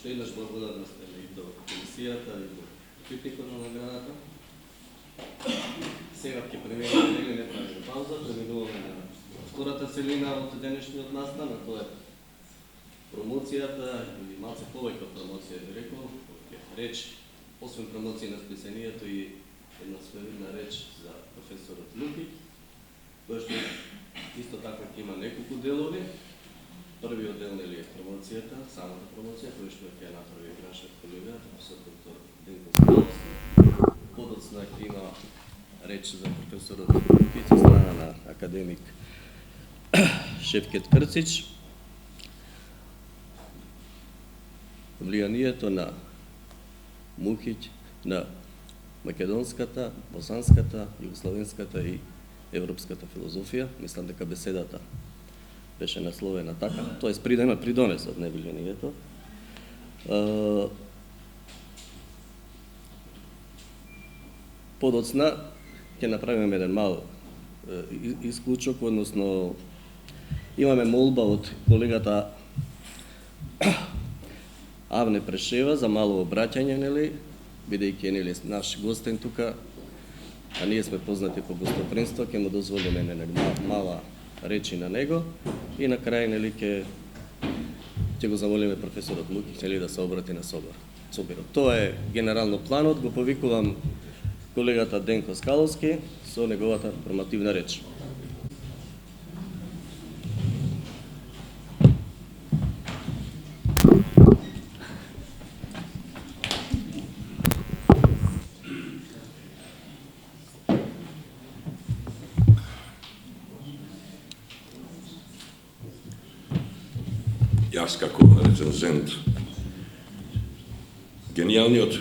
Уште еднаш благодарност и до комисијата и до критикот на наградата. Сега ќе преминуваме, не правиме пауза, преминуваме на втората целина од денешниот настан, а тоа е промоцијата, или малце повеќе од промоција, би рекол, реч, освен промоција на списанието и една своевидна реч за професорот Лукиќ, кој што исто така ќе има неколку делови. Првиот дел е промоцијата, самата промоција, кој што ќе направи нашиот колега, професор доктор Денко Скаловски. Подоцна ќе има реч за професорот Лукиќ со страна на академик Шевкет Крцич. Влијанието на Мухиќ на македонската, босанската, југословенската и европската филозофија. Мислам дека беседата беше насловена така, тоест придонес од влијанието. Подоцна ќе направиме еден мал исклучок, односно имаме молба од колегата Авне Прешева за мало обраќање, нели, бидејќи нели наш гостен тука, а ние сме познати по гостопримство, ќе му дозволиме мала речи на него и на крај нели ќе го замолиме професорот Лукиќ нели да се обрати на соборот. Тоа е генерално планот, го повикувам колегата Денко Скаловски со неговата промативна реч. Јас како рецензент, генијалниот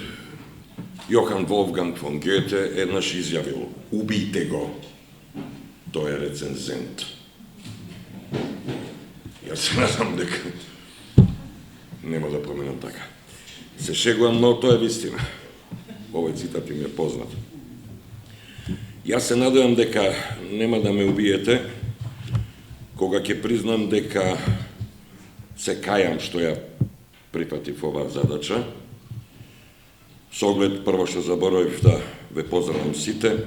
Јохан Волфганг фон Гете еднаш изјавил: убијте го, тој е рецензент. Јас се надам дека нема да променам така. Се шегувам, но тоа е вистина. Овој цитат ми е познат. Јас се надевам дека нема да ме убиете кога ќе признам дека се кајам што ја прифатив оваа задача. Со оглед прво што заборавив да ве поздравам сите,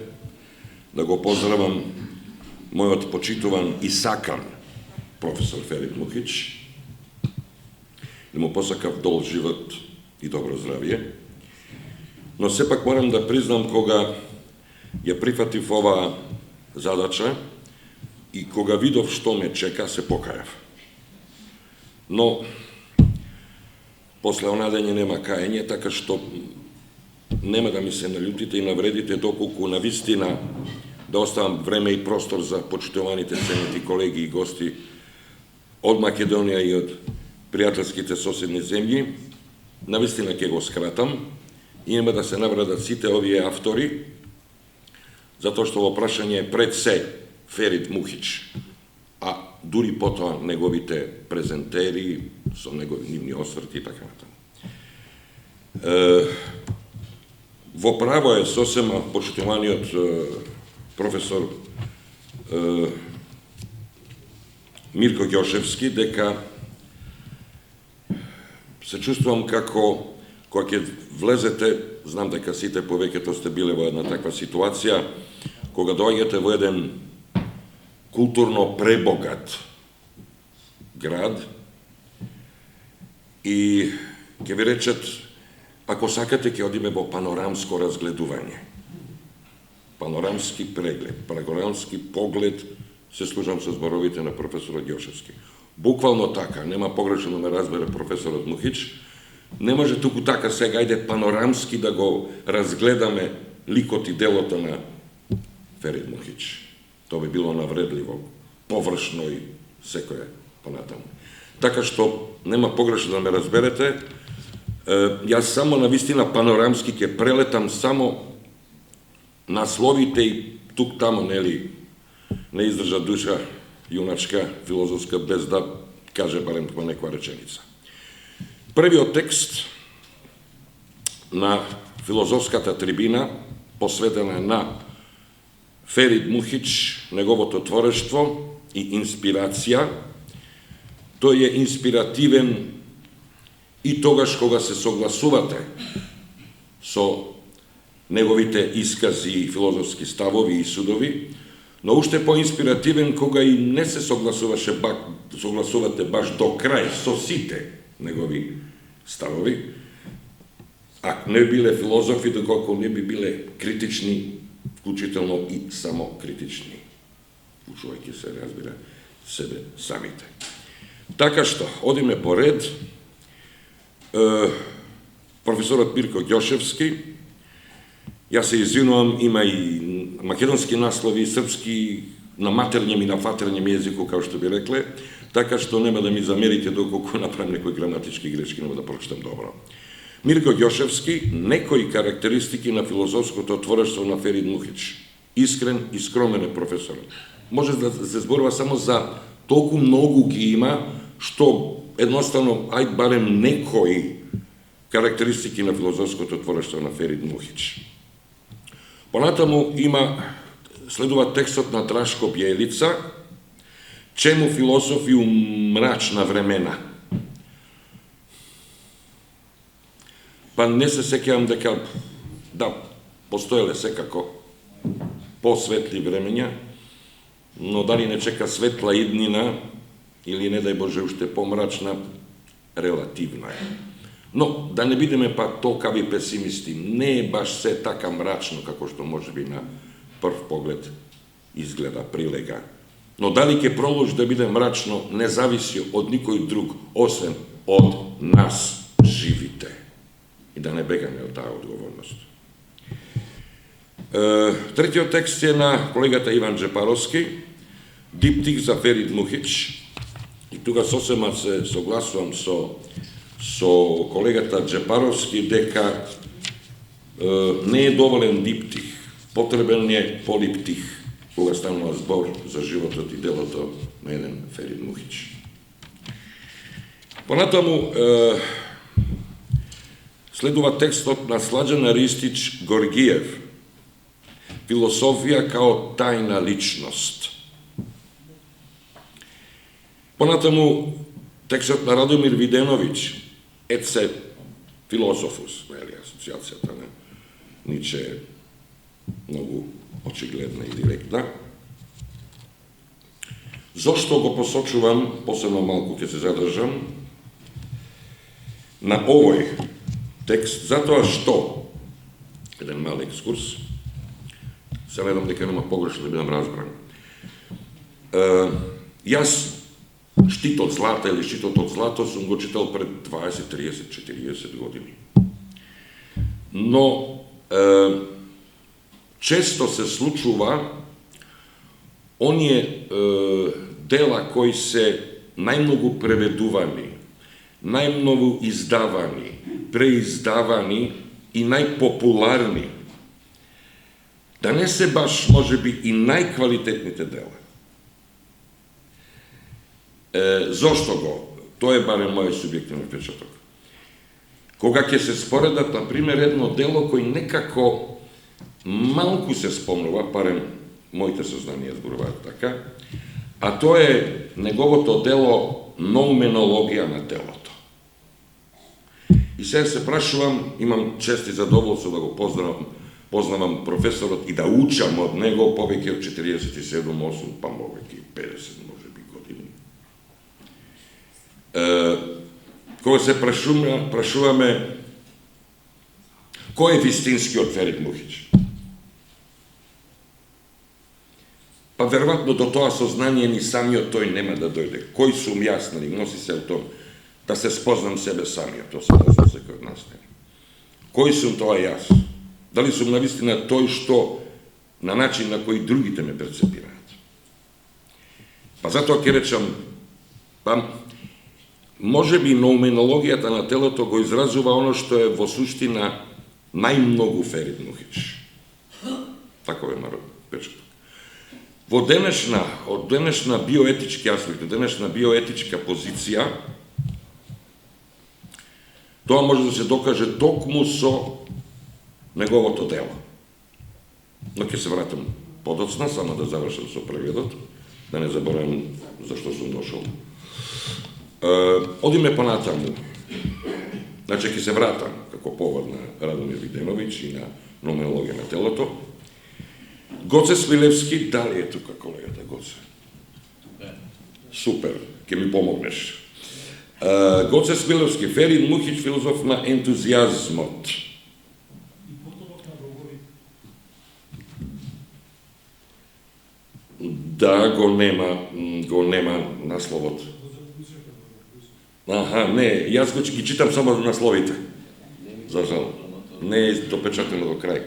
да го поздравам мојот почитуван и сакан професор Ферид Мухиќ, да му посакав дол живот и добро здравје. Но сепак морам да признам кога ја прифатив оваа задача и кога видов што ме чека, се покајав. Но, после онаа дење нема каење, така што нема да ми се налютите и навредите, доколку навистина да оставам време и простор за почитуваните ценети колеги и гости од Македонија и од пријателските соседни земји, навистина ќе го скратам и нема да се навредат сите овие автори, затоа што во прашање пред се Ферид Мухиќ, а дури потоа неговите презентери со нивни осврти и така натаму. Во право е сосема почитуваниот професор Мирко Ѓошевски дека се чувствувам како кога ќе влезете, знам дека сите повеќето сте биле во една таква ситуација, кога доаѓате во еден културно пребогат град и ќе ви речат, ако сакате ќе одиме во панорамско разгледување. Панорамски преглед, панорамски поглед, се служам со зборовите на професорот Ѓошевски. Буквално така, нема погрешно да ме разбере професорот Мухиќ, не може туку така сега, ајде панорамски да го разгледаме ликот и делото на Ферид Мухиќ. Тоа би било навредливо, површно и секоја понатаму. Така што нема погрешно да ме разберете, јас само на вистина панорамски ќе прелетам само насловите и тук тамо, нели, не издржа душа јуначка, филозофска, без да каже барем по некоја реченица. Првиот текст на филозофската трибина, посветена на Ферид Мухиќ, неговото творештво и инспирација, тој е инспиративен и тогаш кога се согласувате со неговите искази и филозофски ставови и судови, но уште поинспиративен кога и не се согласувате баш до крај со сите негови ставови, а не биле филозофи, доколку не би биле критични, вклучително и самокритични, вклучувајќи се, разбира, себе самите. Така што, одиме по ред, професорот Мирко Ѓошевски, јас се извинувам, има и македонски наслови, и српски, на матерњем и на фатерњем јазику, како што би рекле, така што нема да ми замерите доколку направам некои граматички грешки, нема да прочитам добро. Мирко Ѓошевски, некои карактеристики на филозофското творештво на Ферид Мухич. Искрен и скромен е професорот. Може да се зборува само за толку многу ги има, што едноставно, ајд барем некои карактеристики на филозофското творештво на Ферид Мухич. Понатаму следува текстот на Трашко Бјелица, чему философи у мрачна времена. Па не се сеќавам дека, да, постоеле секако посветли времења, но дали не чека светла иднина, или не дај Боже уште помрачна, релативно е. Но, да не бидеме па толкави песимисти, не е баш се така мрачно, како што може би на прв поглед изгледа, прилега. Но дали ќе продолжи да биде мрачно, не зависи од никој друг, освен од нас, живите. И да не бегаме од таа одговорност. Третиот текст е на колегата Иван Джепаровски, диптих за Ферид Мухич. И тука сосема се согласувам со колегата Джепаровски дека не е доволен диптих, потребен е полиптих, кога станува збор за животот и делото на еден Ферид Мухич. Понатаму следува текстот на Сладжан Аристич Горгиев, философија као тајна личност. Понатаму текстот на Радомир Виденовиќ, Еце философус, асоциацијата на Ниче е многу очигледна и директна. Зошто го посочувам, посебно малку ќе се задржам, на овој текст, затоа што, еден мал екскурс, се надам дека нема погрешно да бидам разбран. Јас Штитот злата или Штитот од злато сум го читал пред 20, 30, 40 години. Но често се случува оние дела кои се најмногу преведувани, најмногу издавани, преиздавани и најпопуларни, да не се баш, можеби, и најквалитетните дела. Зошто го? Тоа е барем мојот субјективен впечаток. Кога ќе се споредат, например, едно дело кој некако малку се спомнува, барем моите сознанија зборуваат така, а тоа е неговото дело Ноуменологија на телото. И сега се прашувам, имам чест и задоволство да го познавам професорот и да учам од него повеќе од 47-8, па повеќе 50 можеби години. Кога се прашуваме кој е вистинскиот Ферид Мухич? Па веројатно до тоа сознание ни самиот тој нема да дојде. Кој сум јас, нали, носи се од тоа да се спознам себе самиот, тоа се може секој од нас. Кој сум тоа јас? Дали сум навистина тој што на начин на кој другите ме перцепираат? Па затоа ќе речам, може би ноуменологијата на телото го изразува оно што е во суштина најмногу Ферид Мухич. Тако е народ печаток. Од денешна биоетички аспект, денешна биоетичка позиција, тоа може да се докаже токму со неговото дело. Но ќе се вратам подоцна, само да завршам со прегледот, да не заборавам зашто сум дошол. Одиме понатаму. Значи, ќе се вратам како повод на Радомир Виденович и на номенологија на телото. Гоце Смилевски, дали е тука колегата Гоце? Супер, ќе ми помогнеш. Гоце Смилевски, Ферид Мухич, филозоф на ентузијазмот. Да, го нема насловот. Аха, не, јас ги читам само насловите. За жал. Не е допечатено до крај.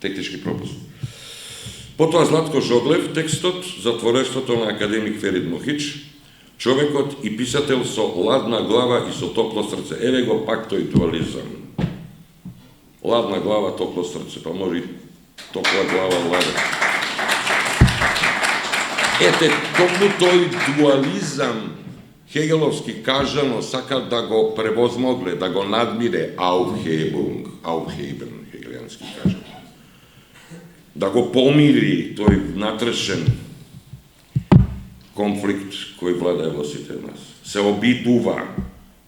Технички пропуск. Потоа Златко Жоглев, текстот за творештвото на академик Ферид Мухич, човекот и писател со ладна глава и со топло срце. Еве го пак тој дуализам. Ладна глава, топло срце, па може и топла глава, ладна. Ете, токму тој дуализам хегеловски кажано сака да го превозмогле, да го надмире Aufhebung, хегелијански кажано. Да го помири тој натрешен конфликт кој владае во сите нас. Се обидува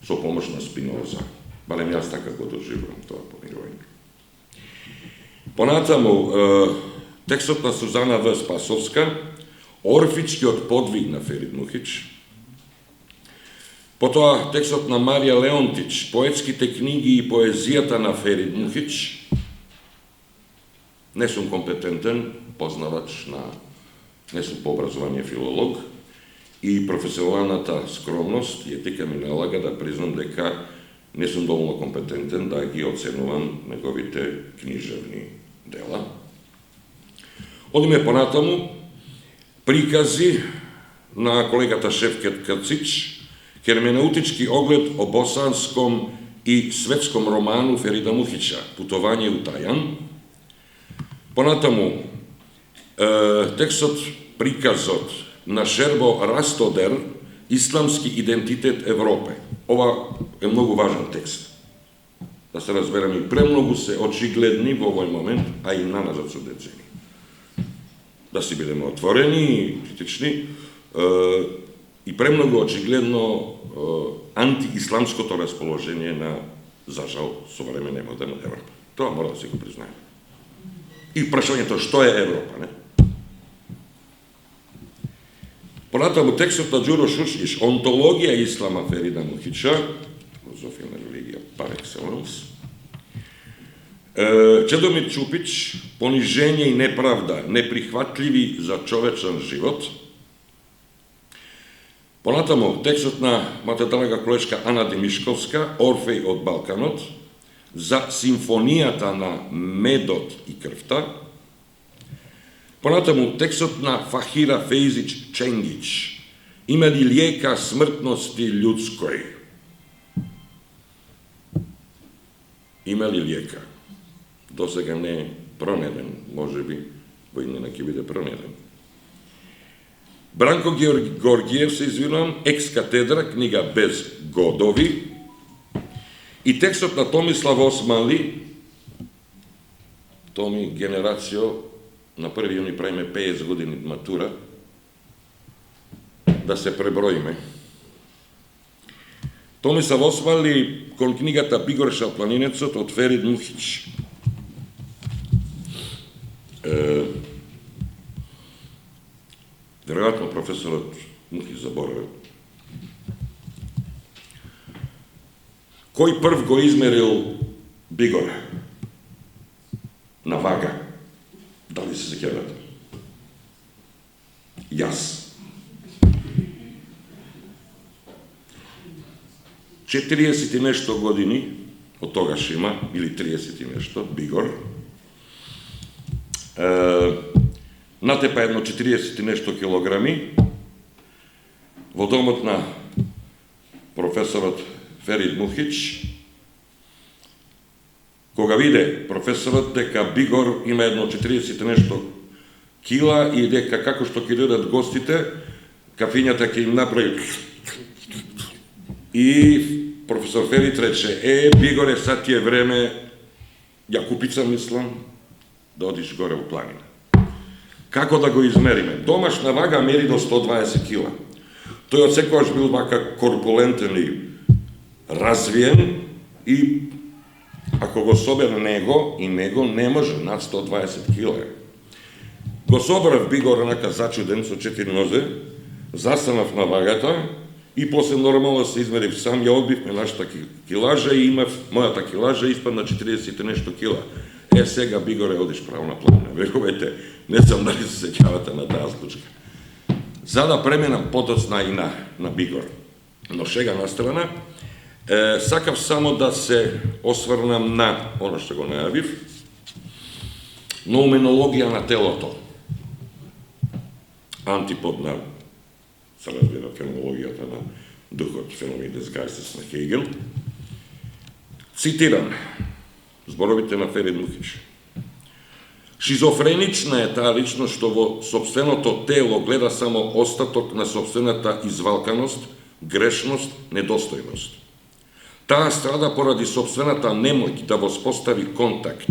со помош на Спиноза. Барем јас така го доживувам тоа помирување. Понатаму, текстот на Сузана В. Спасовска, Орфичкиот подвиг на Ферид Мухич. Потоа текстот на Марија Леонтич, поетските книги и поезијата на Ферид Мухич. Не сум компетентен познавач не сум по образование филолог и професионалната скромност и етика ми налага да признам дека не сум доволно компетентен да ги оценувам неговите книжевни дела. Одиме понатаму, прикази на колегата Шевкет Кацич, херменеутички оглед о босанском и светском роману Ферида Мухича, Путовање у Тајан. Понатаму, текстот, приказот на Шербо Растодер, Исламски идентитет Европе. Ова е многу важен текст. Да се разбераме, и премногу се очигледни во овој момент, а и наназад со децени. Да си бидеме отворени и критични, и премногу очигледно антиисламското расположение на, за жал, современа и модерна Европа. Тоа мора да се го признаеме. И прашањето што е Европа, не? Понатаму текстот на Ѓуро Шушиш, Онтологија ислама Ферида Мухича, филозофија на религија par excellence. Чедомир Чупич, Понижење и неправда, неприхватливи за човечен живот. Понатаму текстот на мојата драга колешка Ана Демишковска, Орфеј од Балканот, за симфонијата на медот и крвта. Понатаму текстот на Фахира Фејзич Ченгич, Има ли lijeka смртности ljudskoj? Има ли lijeka? До сега не е пронеден, може би, во иднина ќе биде пронеден. Бранко Горгиев, се извинувам, екс катедра, книга без годови, и текстот на Томислав Османли, Томи генерацијо, на 1. јуни правиме 50 години матура, да се преброиме. Томислав Османли, кон книгата Бигорша планинецот од Ферид Мухич. Веројатно професорот Мухич заборавил. Кој прв го измерил Бигора? На вага. Дали се сеќавате? Јас. 40 и нешто години од тогаш има, или 30 и нешто, Бигор. Натепа едно 40 и нешто килограми во домот на професорот Ферид Мухич. Кога виде професорот дека Бигор има едно 40 и нешто кила и дека како што ќе додат гостите, кафињата ќе им направи. И професор Ферид рече, Бигоре, сад ти е време, ја купица мислам, да одиш горе во планина. Како да го измериме? Домашна вага мери до 120 кила. Тој од секојаш бил вака корпулентен и развиен и ако го собере него, и него не може над 120 кг. Го собрав Бигор онака зачуден со 4 нозе, застанав на вагата и после нормално се измерив сам, ја одбивме нашата килажа и имав мојата килажа испадна 40 и нешто кила. Сега Бигоре одиш право на планина. Верувате, не сам дали се сеќавате на таа случка. За да преминам потоцна и на Бигор. Но шега на страна, сакав само да се осврнам на оно што го најавив, ноуменологија на телото. Антипод на, се разбира, феноменологијата на духот, Phänomen des Geistes на Хегел. Цитирам зборовите на Ферид Мухич. Шизофренична е таа личност што во сопственото тело гледа само остаток на сопствената извалканост, грешност, недостојност. Таа страда поради сопствената немоќ да воспостави контакт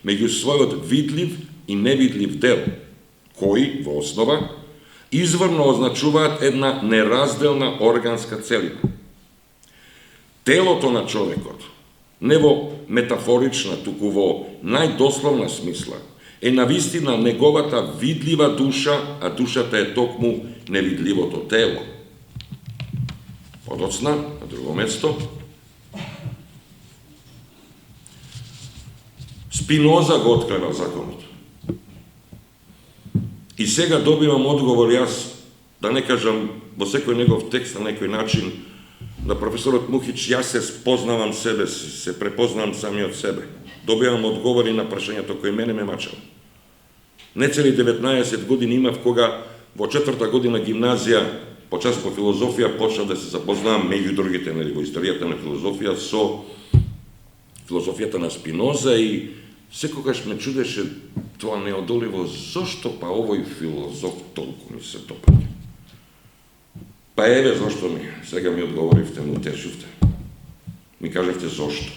меѓу својот видлив и невидлив дел, кои, во основа, изворно означуваат една неразделна органска целина. Телото на човекот, не во метафорична, туку во најдословна смисла, е навистина неговата видлива душа, а душата е токму невидливото тело. Подоцна, на друго место, Спиноза го открива законот. И сега добивам одговор јас, да не кажам во секој негов текст на некој начин, на професорот Мухич, јас се спознавам себе, се препознавам самиот себе. Добивам одговори на прашањето кој мене ме мачал. Нецели 19 години имав кога во 4-та година гимназија по час по филозофија почнав да се запознавам меѓу другите во историјата на филозофија со филозофијата на Спиноза и секогаш ме чудеше тоа неодоливо зошто па овој филозоф толку ми се допаѓа. Па еве зошто сега ми одговоривте, му утешивте. Ми кажевте зошто.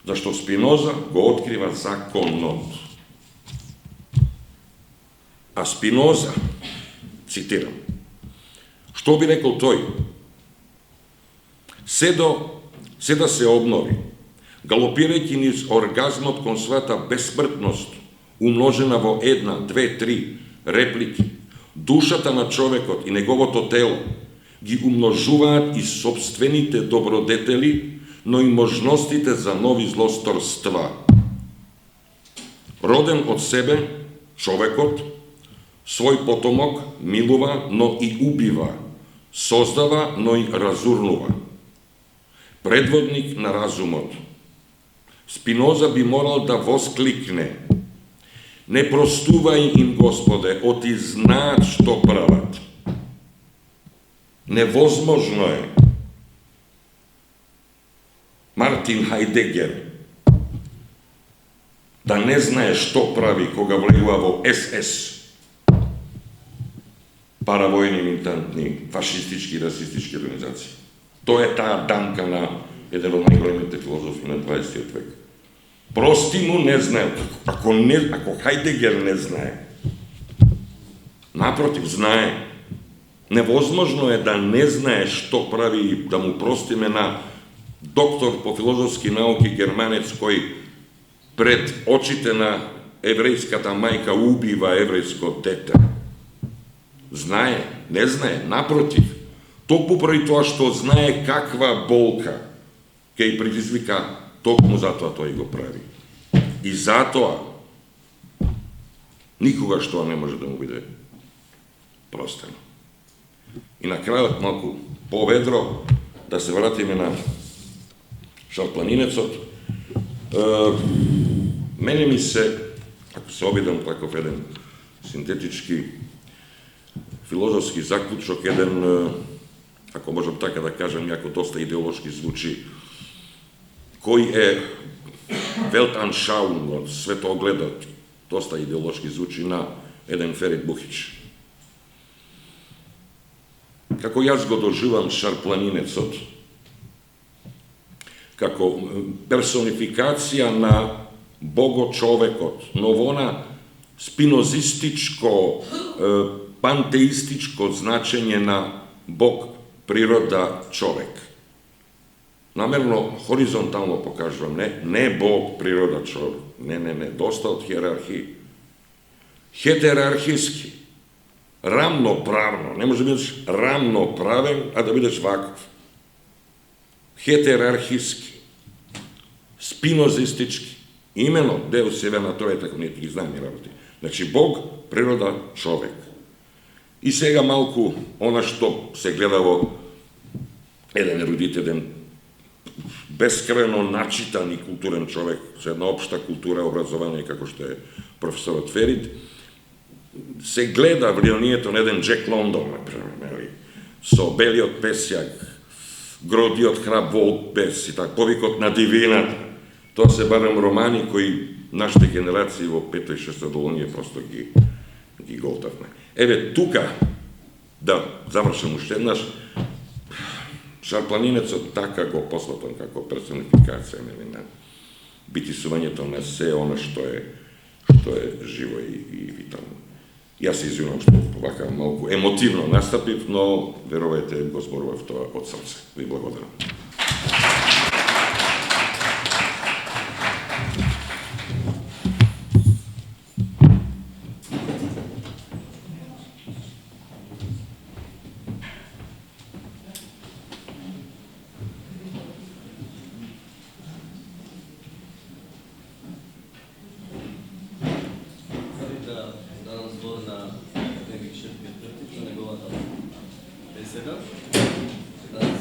Зашто Спиноза го открива законот. А Спиноза, цитирам, што би рекол тој? Се да се обнови, галопирајќи низ оргазмот кон својата бесмртност, умножена во 1, 2, 3 реплики, душата на човекот и неговото тело ги умножуваат и собствените добродетели, но и можностите за нови злосторства. Роден од себе, човекот, свој потомок милува, но и убива, создава, но и разурнува. Предводник на разумот. Спиноза би морал да воскликне: не простувај им, Господе, оти знаат што прават. Невозможно е Мартин Хайдегер да не знае што прави кога влегува во СС, паравојни, милитантни, фашистички и расистички организации. Тоа е таа дамка на еден од најголемите филозофи на 20 век. Прости му, не знае. Ако Хайдегер не знае, напротив, знае. Невозможно е да не знае што прави и да му простиме на доктор по филозофски науки германец кој пред очите на еврејската мајка убива еврејско дете. Знае, не знае, напротив. Токму поради тоа што знае каква болка ќе предизвика, токму затоа тој го прави. И затоа никогаш тоа не може да му биде простено. И на крајот малку поведро да се вратиме на Шарпланинецот. Мене ми се, ако се обидам таков еден синтетички филозофски заклучок, еден, ако можам така да кажам, јако доста идеолошки звучи, кој е Weltanschauung, светоогледот, доста идеолошки звучи на еден Ферид Мухич. Како јас го доживам Шарпланинецот, како персонификација на бого-човекот, но во она спинозистичко, пантеистичко значење на Бог, природа, човек. намерно хоризонтално покажувам, не Бог, природа, човек, не, доста од хиерархии. Хетерархиски, рамноправно, не може да бидеш рамноправен, а да бидеш ваков. Хетерархиски, спинозистички, имено дел себе на тоа, така ние ги знаеме работи. Значи Бог, природа, човек. И сега малку она што се гледа во еден ерудит, еден бескрајно начитан и културен човек, со една општа култура, образование, како што е професорот Ферид, се гледа влијанието на еден Джек Лондон, например, со белиот песјак, гродиот храб волк без и така, повикот на дивината. Тоа се барем романи кои нашите генерации во 5 и 6 долонија просто ги голтавме. Еве тука, да завршам уште еднаш, Шарпланинецот така го посватам како персонификација на битисувањето на се она што е живо и витално. Јас се извинувам што вака малку емотивно настапив, но верувајте, го зборував тоа од срце. Ви благодарам.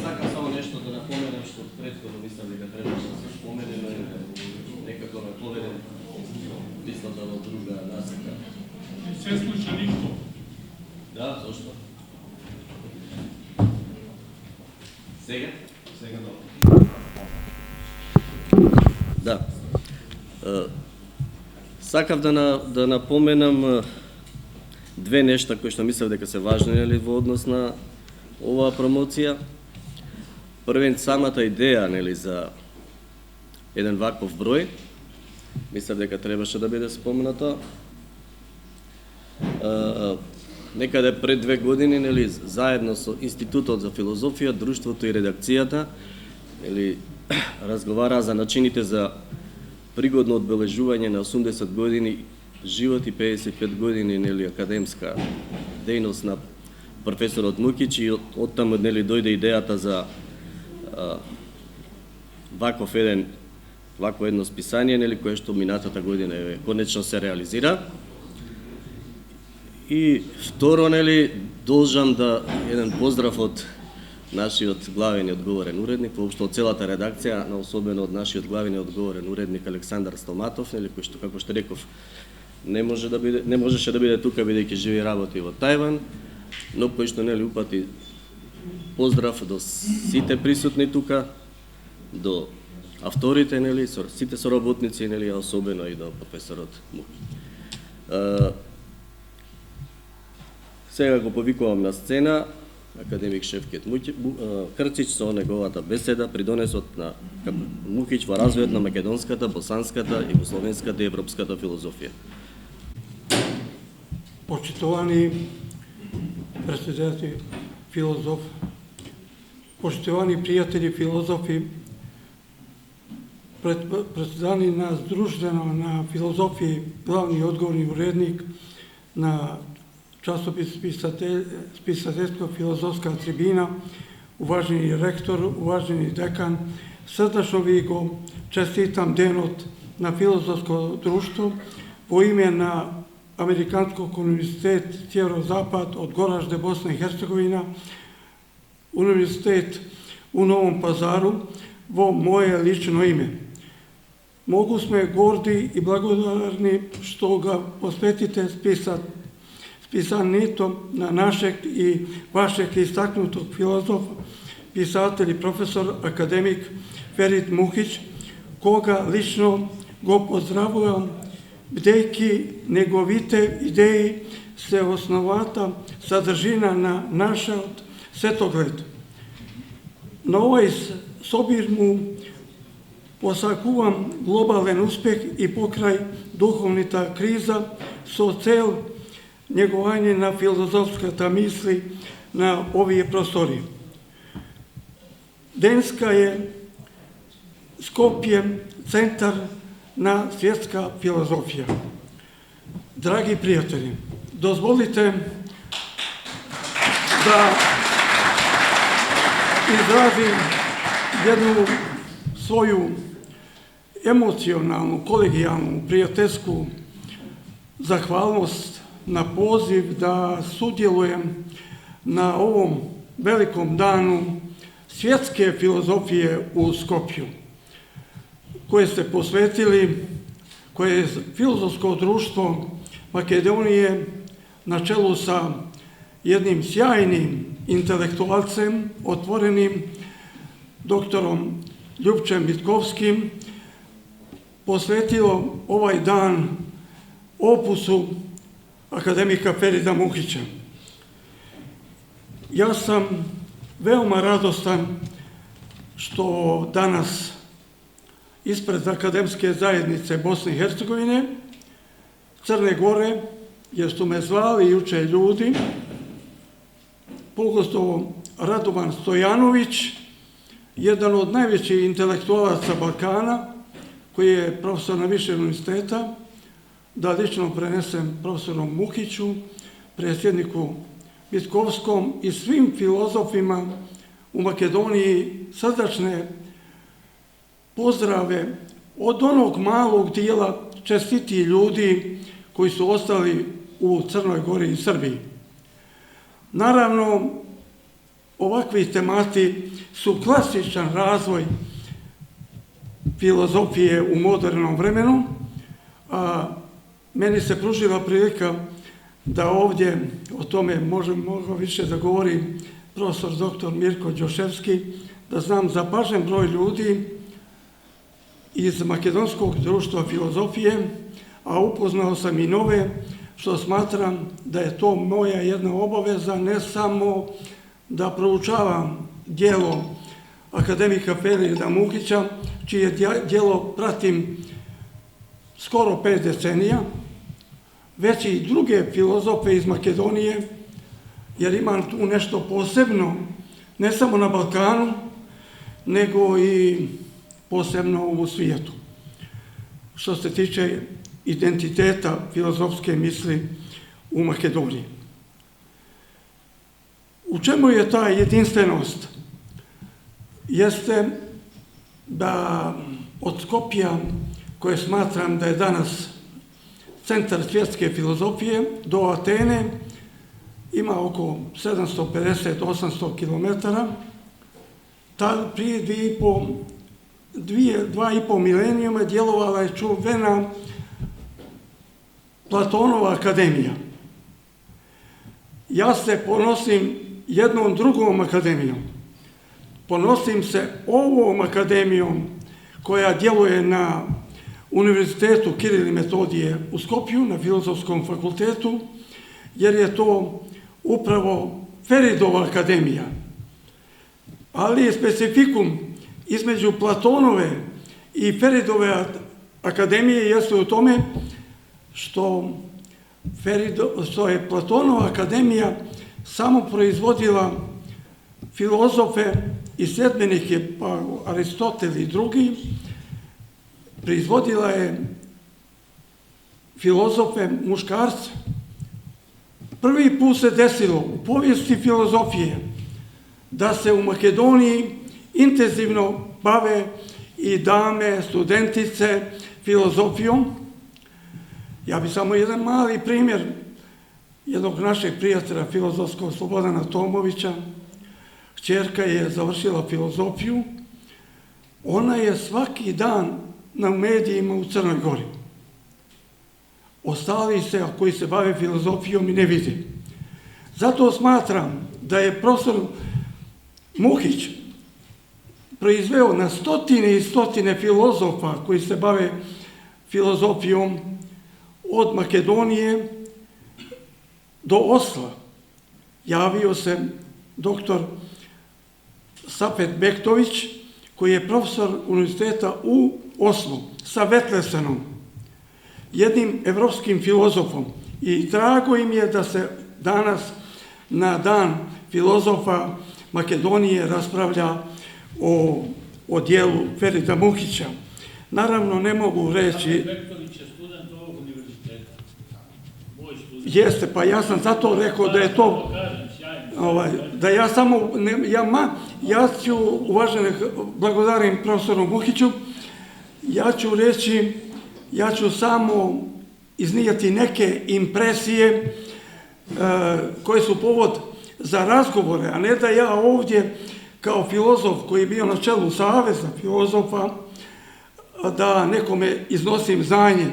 Сакам само нешто да напоменам што претходно мислам дека требаше да се спомене, но некако ме поведем мислата во друга насока. Се слуша никто. Да, зошто? Сега? Сега да. Сакав да напоменам две нешта кои што мислев дека се важни во однос на оваа промоција. Првен, самата идеја за еден ваков број, мислев дека требаше да биде спомната. Некаде пред 2 години, заедно со Институтот за филозофија, Друштвото и редакцијата, разговараа за начините за пригодно одбележување на 80 години живот и 55 години академска дејност на професорот Мукич, и оттаму дојде идејата за вакво едно списание, кое што минатата година конечно се реализира. И второ, должам да еден поздрав од нашиот главен и одговорен уредник, воопшто од целата редакција, но особено од нашиот главен и одговорен уредник Александар Стоматов, кој што, како што реков, не можеше да биде тука бидејќи живи и работи во Тајван, но кој што упати поздрав до сите присутни тука, до авторите, сите соработници, а особено и до професорот Муки. Сега го повикувам на сцена академик Шевкет Крчич со неговата беседа придонесот на Мукич во развојот на македонската, босанската, југословенската и европската филозофија. Почитувани председатели филозоф, почитувани пријатели филозофи, председани на Сдружено на филозофија, главни одговорни уредник на часопис Писателско-филозофска трибина, уважени ректор, уважени декан, срдачно ви го честитам денот на филозофско друштво во име на Американскog универзитет Северо-Запад од Горажде, Босна и Херцеговина, универзитет у Новом Пазару, во моје лично име. Многу сме горди и благодарни што ga посветите списанието на нашeg и вашeg истакнутog филозоф, писател и професор, академик Ферид Мухич, кога лично го поздравувам, бидејќи неговите идеи се основата, содржина на нашиот светоглед. На овој собир му посакувам глобален успех и покрај духовната криза со цел негување на филозофската мисли на овие простори. Денска е Skopje centar na svjetska filozofija. Dragi prijatelji, dozvolite da izrazim jednu svoju emocionalnu, kolegijalnu, prijateljsku zahvalnost na poziv da sudjelujem na ovom velikom danu svjetske filozofije u Skopju, koje ste posvetili, koje je Filozofsko društvo Makedonije na čelu sa jednim sjajnim intelektualcem, otvorenim doktorom Ljupčem Vitkovskim, posvetilo ovaj dan opusu akademika Ferida Muhića. Ja sam veoma radostan što danas ispred akademske zajednice Bosne i Hercegovine, Crne Gore, jer su me zvali juče ljudi, pogotovo Radovan Stojanović, jedan od najvećih intelektualaca Balkana, koji je profesor na više univerziteta, da lično prenesem profesoru Muhiću, predsjedniku Vitkovskom i svim filozofima u Makedoniji srdačne pozdrave od onog malog dijela čestitih ljudi koji su ostali u Crnoj Gori i Srbiji. Naravno, ovakvi temati su klasičan razvoj filozofije u modernom vremenu, a meni se pružila prilika da ovdje o tome mogu više da govori profesor dr. Mirko Đoševski, da znam zapažen broj ljudi iz Makedonskog društva filozofije, a upoznao sam i nove, što smatram da je to moja jedna obaveza, ne samo da proučavam djelo akademika Ferida Muhića, čije djelo pratim skoro 5 decenija, već i druge filozofe iz Makedonije, jer imam tu nešto posebno, ne samo na Balkanu, nego i posebno u svijetu, što se tiče identiteta filozofske misli u Makedoniji. U čemu je ta jedinstvenost? Jeste da od Skopja, koje smatram da je danas centar svjetske filozofije, do Atene ima oko 750-800 km. Prije 2,5 milenijuma djelovala je čuvena Platonova akademija. Ja se ponosim jednom drugom akademijom. Ponosim se ovom akademijom koja djeluje na Univerzitetu Kiril i Metodije u Skopju, na Filozofskom fakultetu, jer je to upravo Feridova akademija. Ali je specifikum između Platonove i Feridove akademije jeste u tome što je Platonova akademija samo proizvodila filozofe i sljedbenike, pa Aristotel i drugi, proizvodila je filozofe muškarce. Prvi put se desilo u povijesti filozofije da se u Makedoniji intenzivno bave i dame, studentice filozofijom. Ja bih samo jedan mali primjer jednog našeg prijatelja filozofskog Slobodana Tomovića. Kćerka je završila filozofiju. Ona je svaki dan na medijima u Crnoj Gori. Ostali se, koji se bave filozofijom, i ne vidi. Zato smatram da je profesor Muhić proizveo na stotine i stotine filozofa koji se bave filozofijom od Makedonije do Osla. Javio se doktor Safet Bektović, koji je profesor univerziteta u Oslu, sa Vetlesenom, jednim evropskim filozofom. I drago im je da se danas na dan filozofa Makedonije raspravlja o o dijelu Ferida Muhića. Naravno, ne mogu reći... Bektović je student ovog univerziteta. Moj student. Jeste, pa ja sam zato rekao da je to... Da ja samo... Ja ću, uvažene, blagodarim profesoru Muhiću, ja ću samo iznijeti neke impresije koje su povod za razgovore, a ne da ja ovdje kao filozof koji je bio na čelu Saveza filozofa da nekome iznosim znanje.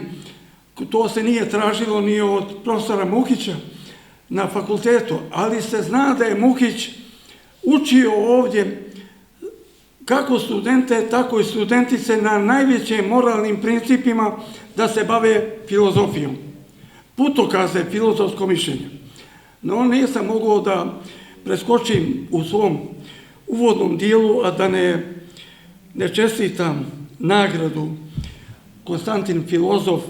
To se nije tražilo ni od profesora Muhića na fakultetu, ali se zna da je Muhić učio ovdje kako studente, tako i studentice na najvećim moralnim principima da se bave filozofijom. Putokaze filozofsko mišljenje. No, nisam mogao da preskočim u svom uvodnom dijelu, a da ne čestitam nagradu Konstantin filozof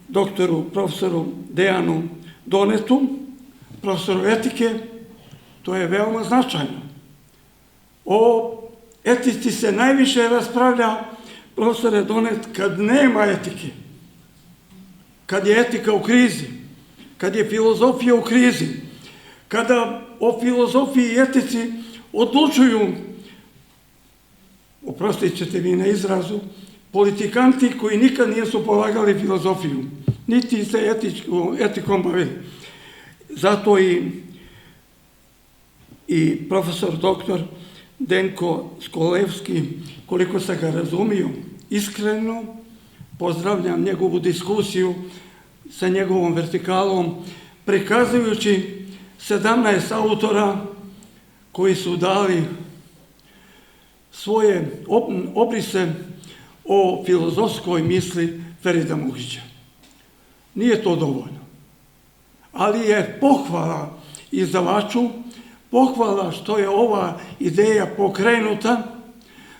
doktoru, profesoru Dejanu Donetu, profesoru etike. To je veoma značajno. O etici se najviše raspravlja, profesore Donet, kad nema etike, kad je etika u krizi, kad je filozofija u krizi, kada o filozofiji i etici odlučuju, oprostit ćete vi na izrazu, politikanti koji nikad nisu polagali filozofiju, niti se etikom bavili. Zato i profesor doktor Denko Skolevski, koliko sam ga razumio, iskreno pozdravljam njegovu diskusiju sa njegovom vertikalom, prikazujući 17 autora koji su dali svoje obrise o filozofskoj misli Ferida Muhića. Nije to dovoljno, ali je pohvala izdavaču, pohvala što je ova ideja pokrenuta,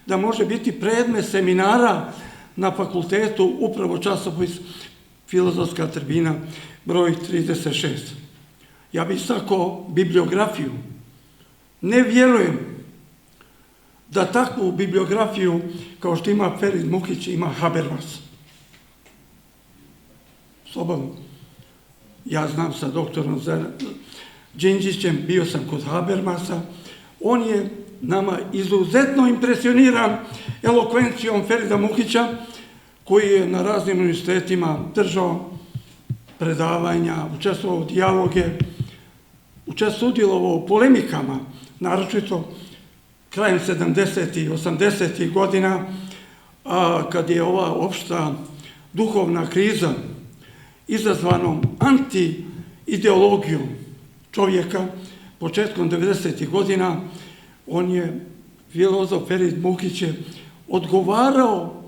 da može biti predmet seminara na fakultetu, upravo časopis Filozofska tribina, broj 36. Ja bih istakao bibliografiju. Ne vjerujem da takvu bibliografiju kao što ima Ferid Muhić ima Habermas. Slobodno. Ja znam sa doktorom Đinđićem, bio sam kod Habermasa, on je nama izuzetno impresioniran elokvencijom Ferida Muhića, koji je na raznim univerzitetima držao predavanja, učestvovao u dijaloge, sudjelovao u polemikama, naročito krajem 70. i 80. godina, kad je ova opšta duhovna kriza izazvanom anti-ideologijom čovjeka, početkom 90. godina, on je, filozof Ferid Muhić, je odgovarao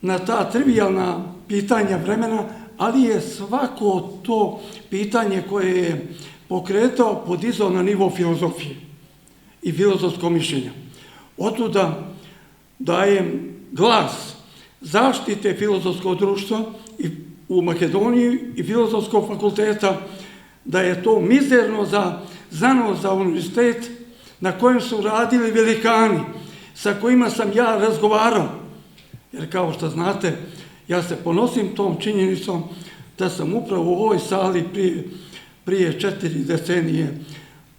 na ta trivijalna pitanja vremena, ali je svako to pitanje koje je pokretao podizao na nivo filozofije i filozofskog mišljenja. Otuda dajem glas zaštite filozofskog društva i u Makedoniji i filozofskog fakulteta, da je to mizerno za znanost, za univerzitet na kojem su radili velikani, sa kojima sam ja razgovarao. Jer kao što znate, ja se ponosim tom činjenicom da sam upravo u ovoj sali prije 4 decenije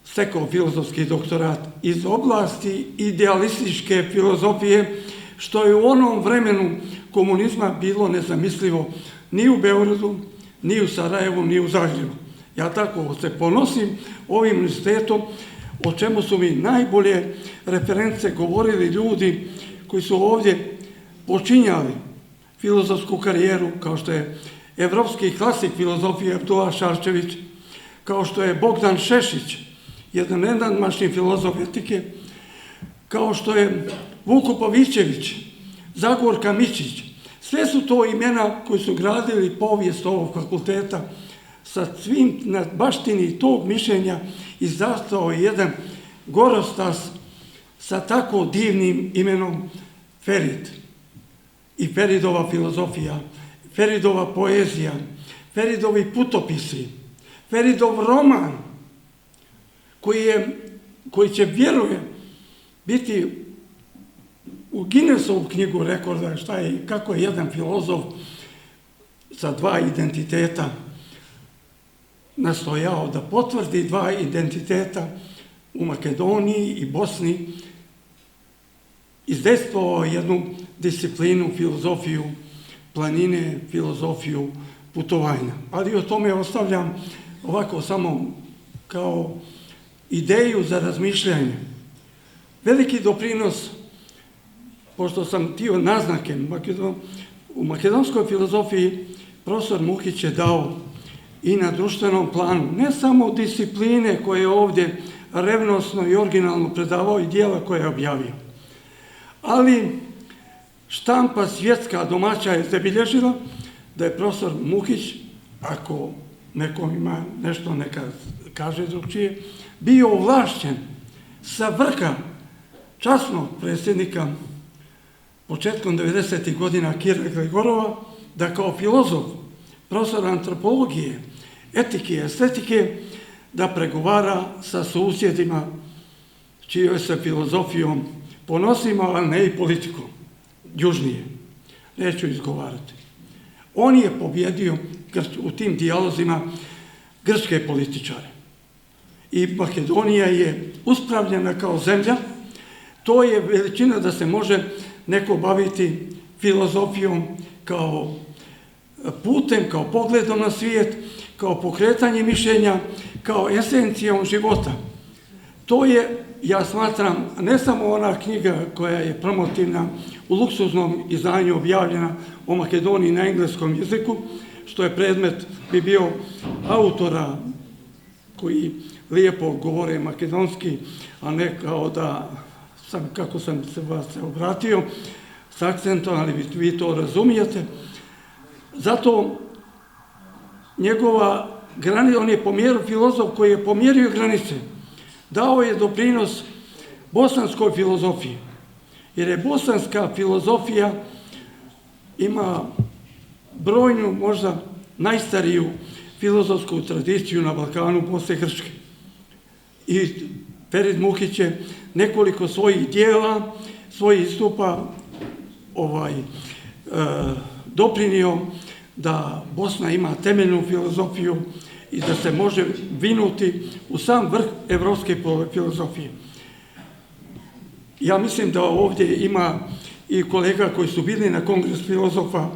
stekao filozofski doktorat iz oblasti idealističke filozofije, što je u onom vremenu komunizma bilo nezamislivo ni u Beogradu, ni u Sarajevu, ni u Zagrebu. Ja tako se ponosim ovim univerzitetom, o čemu su mi najbolje reference govorili ljudi koji su ovdje počinjali filozofsku karijeru, kao što je evropski klasik filozofije Abdullah Šarčević, kao što je Bogdan Šešić, jedan nenadmašni filozof etike, kao što je Vuko Pavićević, Zagorka Mićić. Sve su to imena koji su gradili povijest ovog fakulteta sa svim na baštini tog mišljenja i zastao jedan gorostas sa tako divnim imenom Ferid. I Feridova filozofija, Feridova poezija, Feridovi putopisi, Feridov roman, koji će, vjerujem, biti u Guinnessovu knjigu rekorda kako je jedan filozof sa dva identiteta nastojao da potvrdi dva identiteta u Makedoniji i Bosni, izdejstvovao jednu disciplinu, filozofiju planine, filozofiju putovanja. Ali o tome ostavljam ovako samo kao ideju za razmišljanje. Veliki doprinos, pošto sam htio naznake, u makedonskoj filozofiji profesor Mukić je dao i na društvenom planu, ne samo discipline koje je ovdje revnosno i originalno predavao i dijela koje je objavio, ali štampa svjetska domaća je zabilježila da je profesor Mukić, ako nekom ima nešto neka kaže drugčije, bio ovlašćen sa vrha časnog predsjednika početkom 90. godina Kira Gregorova da kao filozof, profesor antropologije, etike i estetike, da pregovara sa susjedima čijoj se filozofijom ponosimo, ali ne i politikom, južnije. Neću izgovarati. On je pobjedio u tim dijalozima grčke političare. I Makedonija je uspravljena kao zemlja. To je veličina da se može neko baviti filozofijom kao putem, kao pogledom na svijet, kao pokretanje mišljenja, kao esencijom života. To je, ja smatram, ne samo ona knjiga koja je promotivna u luksuznom izdanju objavljena o Makedoniji na engleskom jeziku, što je predmet bi bio autora koji lijepo govore makedonski, a ne kao da sam, kako sam se vas obratio, s akcentom, ali vi to razumijete. Zato on je filozof koji je pomjerio granice, dao je doprinos bosanskoj filozofiji, jer je bosanska filozofija ima brojnu, možda najstariju filozofsku tradiciju na Balkanu posle Grčke. I Ferid Mukić je nekoliko svojih dijela, svojih istupa doprinio da Bosna ima temeljnu filozofiju i da se može vinuti u sam vrh evropske filozofije. Ja mislim da ovdje ima i kolega koji su bili na Kongres filozofa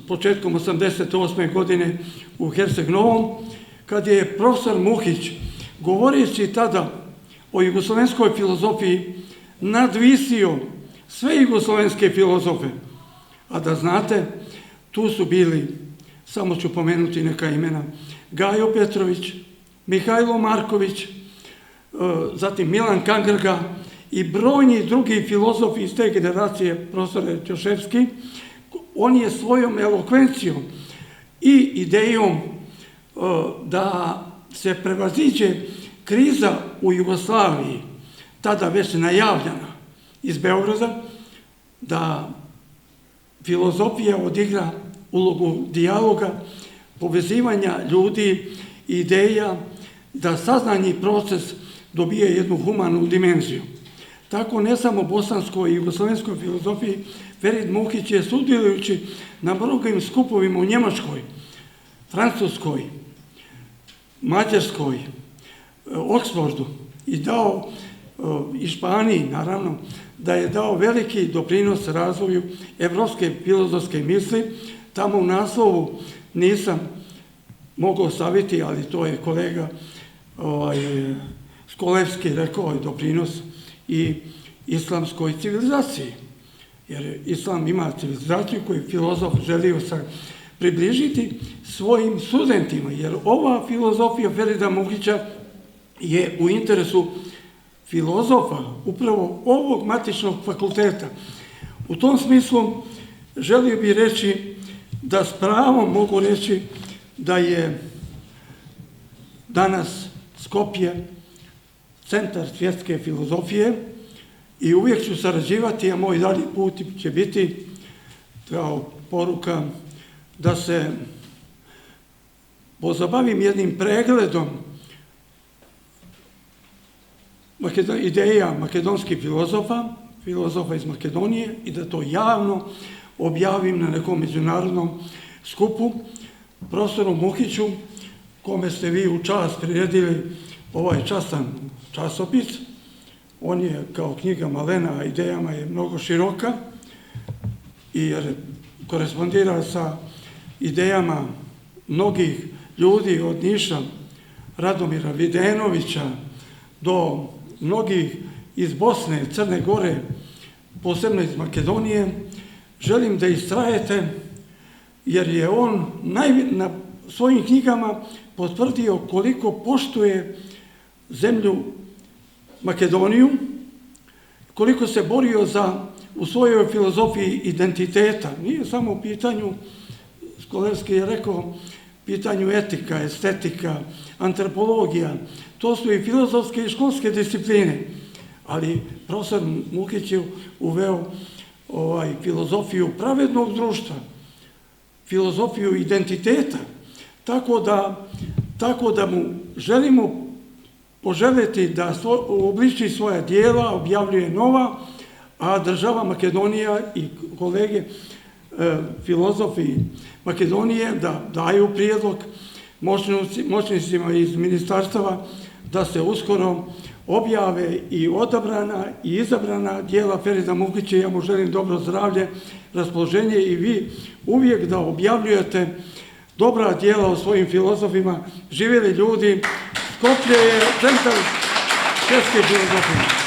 početkom 1988. godine u Herceg Novom, kad je profesor Mukić, govoreći tada o jugoslovenskoj filozofiji, nadvisio sve jugoslovenske filozofe. A da znate, tu su bili, samo ću pomenuti neka imena, Gajo Petrović, Mihajlo Marković, zatim Milan Kangrga i brojni drugi filozofi iz te generacije, profesor Ćoševski. On je svojom elokvencijom i idejom da se prevaziđe kriza u Jugoslaviji, tada već najavljena iz Beograda, da filozofija odigra ulogu dijaloga, povezivanja ljudi, ideja, da saznanji proces dobije jednu humanu dimenziju. Tako ne samo bosanskoj i jugoslovenskoj filozofiji, Ferid Mukić je sudjelujući na mnogim skupovima u Njemačkoj, Francuskoj, Mađarskoj, Oksfordu i Španiji, naravno, da je dao veliki doprinos razvoju evropske filozofske misli. Tamo u naslovu nisam mogao staviti, ali to je kolega Skolevski rekao je doprinos i islamskoj civilizaciji. Jer islam ima civilizaciju koju filozof želio približiti svojim studentima. Jer ova filozofija Ferida Mukića je u interesu filozofa, upravo ovog matičnog fakulteta. U tom smislu želio bih reći da s pravom mogu reći da je danas Skopje centar svjetske filozofije i uvijek ću sarađivati, a moj dalji put će biti kao poruka da se pozabavim jednim pregledom ideja makedonskih filozofa filozofa iz Makedonije i da to javno objavim na nekom međunarodnom skupu. Profesoru Mukiću, kome ste vi u čast priredili ovaj častan časopis, on je kao knjiga malena, idejama je mnogo široka, jer korespondira sa idejama mnogih ljudi od Niša, Radomira Videnovića, do mnogih iz Bosne, Crne Gore, posebno iz Makedonije. Želim da istrajete, jer je on na svojim knjigama potvrdio koliko poštuje zemlju Makedoniju, koliko se borio u svojoj filozofiji identiteta. Nije samo u pitanju, Skolerski je rekao, pitanju etika, estetika, antropologija. To su i filozofske i školske discipline. Ali profesor Mukić je uveo filozofiju pravednog društva, filozofiju identiteta, tako da mu želimo poželjeti da uobliči svoja dijela, objavljuje nova, a država Makedonija i kolege filozofi Makedonije da daju prijedlog moćnicima iz ministarstava da se uskoro objave i odabrana i izabrana dijela Ferida Mukića. Ja mu želim dobro zdravlje, raspoloženje i vi uvijek da objavljujete dobra dijela o svojim filozofima. Živjeli ljudi, Skoplje je centar česke filozofije.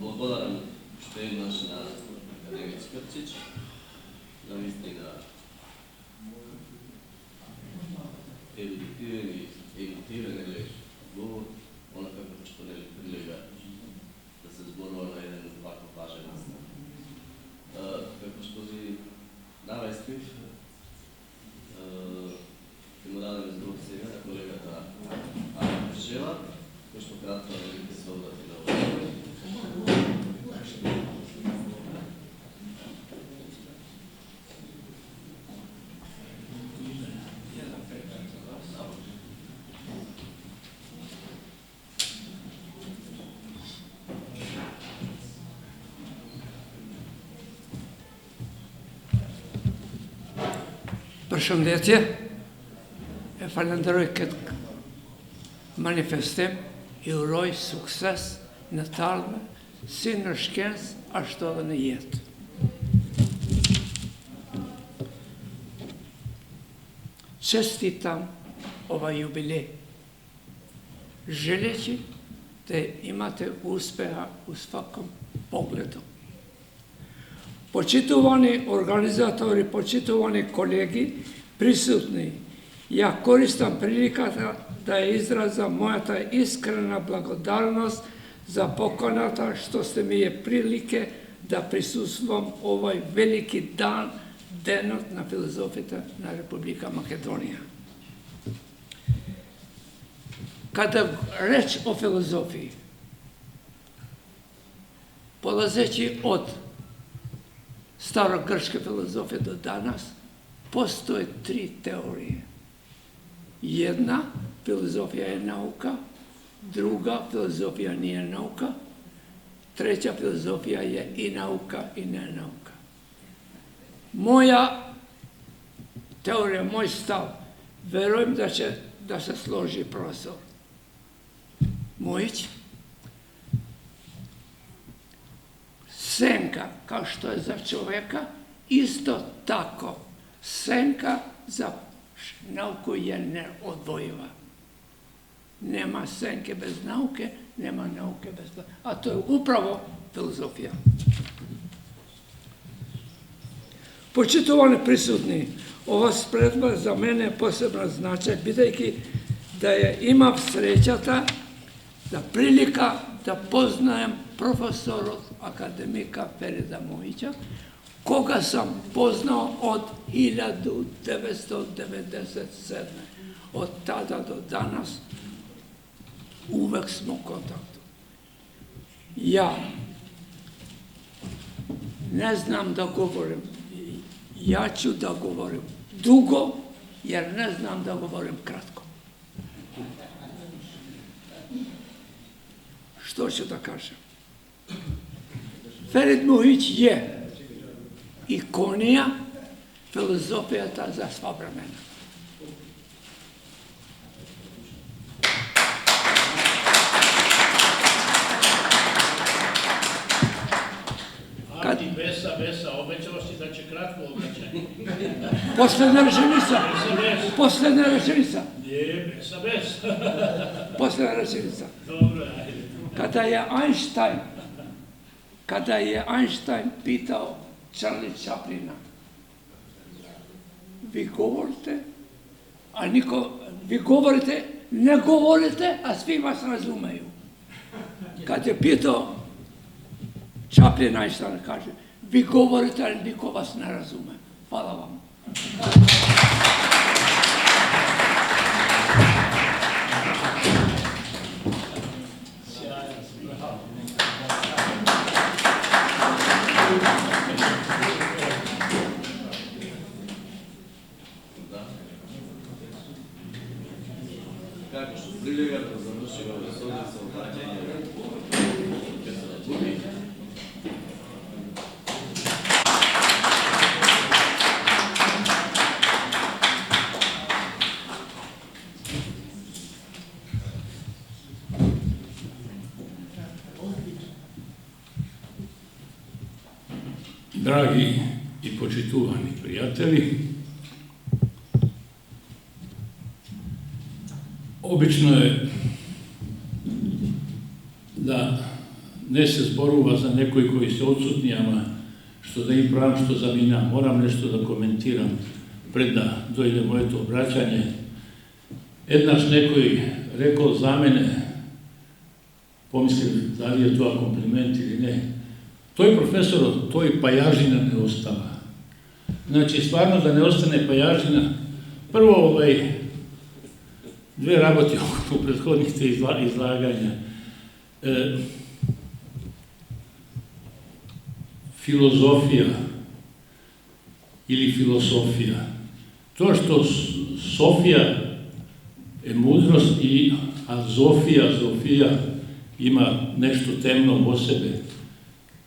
Благодарам што еднаш на академик Скрчич за вистина ерудитивен говор, онакако што не прилега да се зборува на еден ваков важен настан. Како што ви навестив, ќе му дадем збор сега на колегата Ана Пешева, кој што кратко ќе се обрати на овој. Përshëndetje, e falenderoj këtë manifestim, i uroj sukses në talme, si në shkencë, ashtu edhe në jetë. Čestitam ovaj jubilej. Želeći da imate uspeha u svakom pogledu. Почитувани организатори, почитувани колеги, присутни, ја користам приликата да ја изразам мојата искрена благодарност за поканата што сте ми е прилике да присуствувам овој велики дан, денот на филозофията на Република Македонија. Када реч о филозофии, полазеći од старогрчка филозофија до данас, постоje 3 теорije. Jedna, filozofija je nauka, druga, filozofija nije nauka, treća, filozofija je i nauka i ne nauka. Moja teorija, moj stav, verujem da se složi profesor Mujić. Senka, kao što je za čovjeka, isto tako senka za nauku je neodvojiva. Nema senke bez nauke, nema nauke bez... A to je upravo filozofija. Почитувани присутни, Ova spretba za mene je posebno značaj, бидејќи да ја имав среќата, да прилика да познаем професорот академика Ферида Моиќа, кога сам познал од 1997. Од тада до данас увек смо контакту. Ја не знам да говорим, ја ću да говорим дуго, jer ne znam da govorim kratko. Što ću da kažem? Ferid Moić je ikonija filozofijata za sva vremena. Ati, Besa, obećao si da će kratko obraćanje. Posljednja rečenica. Nije, Besa. Posljednja rečenica. Dobro, ajde. Kada je Einstein pitao Charlie Chaplina, vi govorite, ne govorite, a svi vas razumeju. Kad je pitao Chaplin, Einstein kaže, vi govorite, ali niko vas ne razume. Hvala vam. Kako što priljegate završimo ove sodnice obraćanje profesora Lukića. Dragi i počituvani prijatelji, obično je da ne se zboruva za nekoj koji se odsutni, ama što da im pravim, što za mina. Moram nešto da komentiram pred da dojde moje to obraćanje. Jednaš nekoj rekao za mene, pomislim da li je to kompliment ili ne, toj profesor, toj pajažina ne ostava. Znači, stvarno da ne ostane pajažina, prvo dve raboti u prethodnih te izlaganja. Filozofija ili filosofija. To što Sofija je mudrost, a Zofija ima nešto temno o sebe.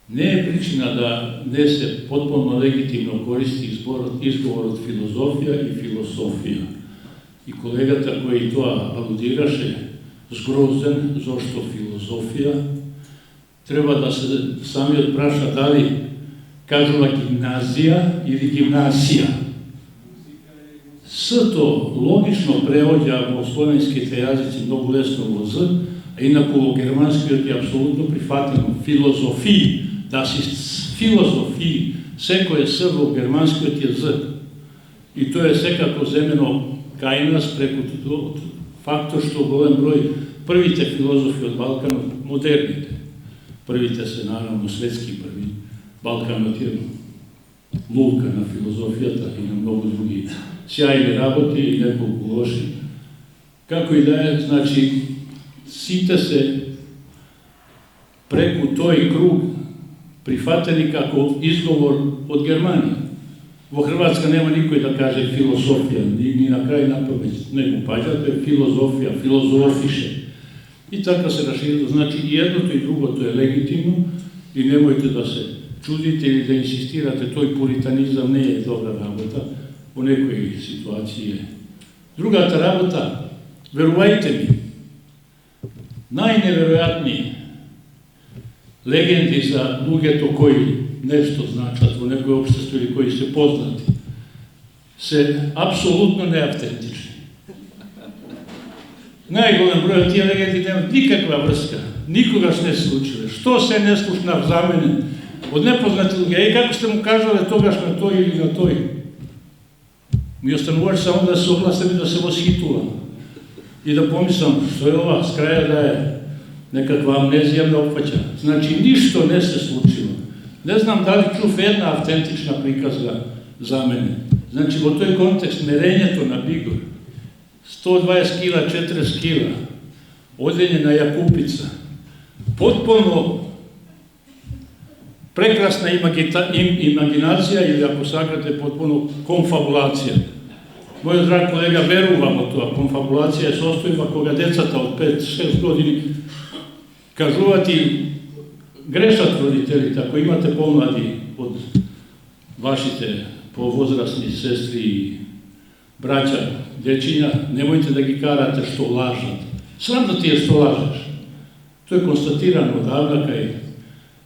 Ne je pričina da ne se potpuno legitimno koristi izgovor od filozofija i filosofija. I kolegata koji to aludiraše, zgrozen, zašto filozofija, treba da se sami odpraša da li kažu gimnazija ili gimnasija. S to logično prevođa u slovenski te jazici mnogo lesno u Z, a inako u germanski je apsolutno prihvatimo filozofiji, da si filozofiji, sve koje S u germanskoj je Z. I to je sekako zemeno kaj nas preko faktor što golem broj prvite filozofi od Balkana modernite. Prvite se naravno svetski prvi. Balkan od jednog Vulkana filozofijata i na mnogo drugi sjajni raboti i nekog loši. Kako i da je, znači, site se preko toj krug prihvateni kako izgovor od Germanije. Vo Hrvatska nema nikoj da kaže filosofija, ni na kraj napamet, nego pađa, to je filozofija, filozofiše. I tako se raširilo. Znači, i jedno to i drugo, to je legitimno i nemojte da se čudite ili da insistirate, toj puritanizam ne je dobra rabota, u nekoj situaciji je. Druga ta rabota, verujte mi, najneverojatniji legendi za druge to koji nešto značat u nekoj opštestvu ili koji se poznati, se apsolutno neautentični. Najgolem broj od tije legendi nema nikakva vrska, nikoga se ne slučile. Što se ne slušna za mene od nepoznati luge, kako ste mu kažali togaš na toj ili na toj? Ми остануваше само да се огласам и да се восхитувам. И да помислам, што е ова, с краја да е некаква амнезија ме опфаќа. Значи, ништо не се случило. Не знам дали чув една автентична приказга за мене. Значи, во тој контекст, мерењето на Бигор, 120 кила, 40 кила, одење на Јакупица, потполно прекрасна имагинација или, ако сакате, потполно конфабулација. Мојот драг колега верува во тоа. Конфабулација е состојба кога децата од 5-6 години кажуваат и грешат родителите. Ако имате помлади од вашите повозрасни сестри и браќа, дечиња, немојте да ги карате што лажат. Срам да ти е што лажеш. Тоа е констатирано одавна кај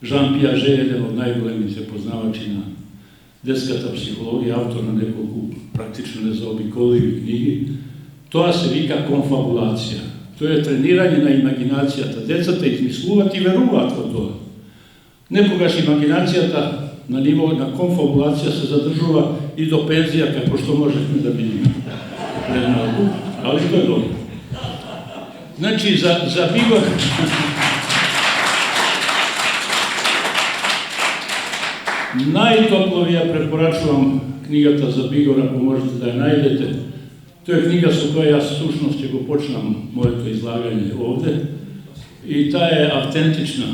Жан Пиаже, еден од најголемите познавачи на детската психологија, автор на неколку практично незаобиколиви книги. Тоа се вика конфабулација. Тоа е тренирање на имагинацијата. Децата измислуваат и веруваат во тоа. Некогаш имагинацијата на ниво на конфабулација се задржува и до пензија, како што можехме да видиме пред малку, али тоа е добро. Значи, за Бигор... Најтопло ви ја препорачувам книгата за Бигор, ако можете да ја најдете. Тоа е книга со која јас сушност ќе го почнам моето излагање овде. И таа е автентична,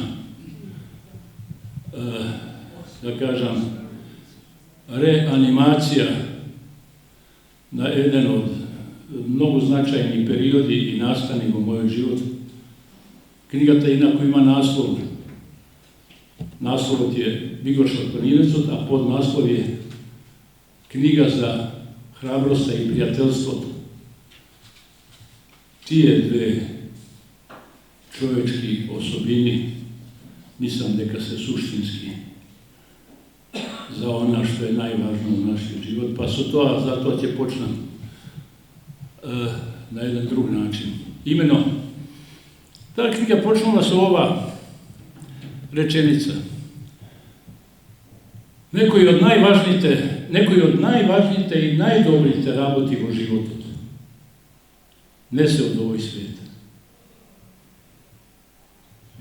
да кажам, реанимација на еден од многу значајни периоди и настани во мојот живот. Книгата инако има наслов. Насловот е Бигоршот планинецот, а под наслов е книга за храброста и пријателството. Тие две човечки особини мислам дека се суштински за она што е најважно во нашиот живот, па со тоа, затоа ќе почнам на еден друг начин. Имено, таа книга почнува со ова реченица. Некои од најважните и најдобрите работи во животот не се од овој свет.